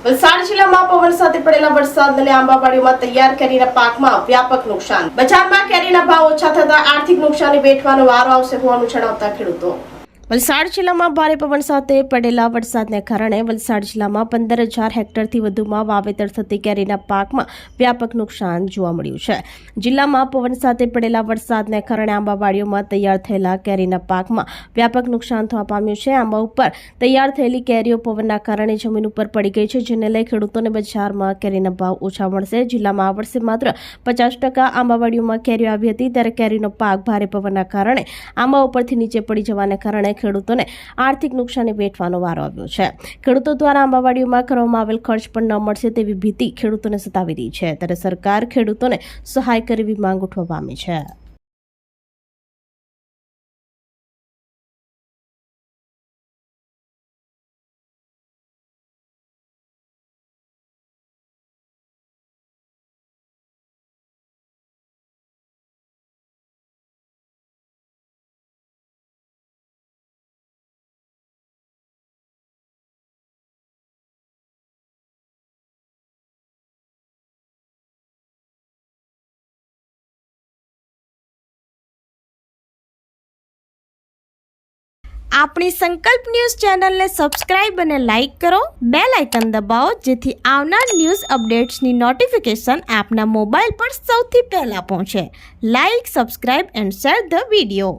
વલસાડ જિલ્લામાં પવન સાથે પડેલા વરસાદને આંબાવાડીઓમાં તૈયાર કેરીના પાકમાં વ્યાપક નુકસાન. બજારમાં કેરીના ભાવ ઓછા થતા આર્થિક નુકસાની વેઠવાનો વારો આવશે હોવાનું જણાવતા ખેડૂતો. વલસાડ જિલ્લામાં ભારે પવન સાથે પડેલા વરસાદને કારણે વલસાડ જિલ્લામાં 15,000 હેક્ટરથી વધુમાં વાવેતર થતી કેરીના પાકમાં વ્યાપક નુકસાન જોવા મળ્યું છે. જિલ્લામાં પવન સાથે પડેલા વરસાદને કારણે આંબાવાડીઓમાં તૈયાર થયેલા કેરીના પાકમાં વ્યાપક નુકસાન થવા પામ્યું છે. આંબા ઉપર તૈયાર થયેલી કેરીઓ પવનના કારણે જમીન ઉપર પડી ગઈ છે, જેને લઈ ખેડૂતોને બજારમાં કેરીના ભાવ ઓછા મળશે. જિલ્લામાં આ વર્ષે માત્ર 50% આંબાવાડીઓમાં કેરીઓ આવી હતી, ત્યારે કેરીનો પાક ભારે પવનના કારણે આંબા ઉપરથી નીચે પડી જવાને કારણે ખેડૂતોને આર્થિક નુકસાની વેઠવાનો વારો આવ્યો છે. ખેડૂતો દ્વારા આંબાવાડીઓમાં કરવામાં આવેલ ખર્ચ પણ ન મળશે તેવી ભીતિ ખેડૂતોને સતાવી રહી છે, ત્યારે સરકાર ખેડૂતોને સહાય કરવી માંગ ઉઠવા પામી છે. આપણી સંકલ્પ ન્યૂઝ ચેનલને સબસ્ક્રાઇબ અને લાઇક કરો, બેલ આઇકન દબાવો, જેથી આવનાર ન્યૂઝ અપડેટ્સની નોટિફિકેશન આપના મોબાઈલ પર સૌથી પહેલા પહોંચે. Like, subscribe and share the video.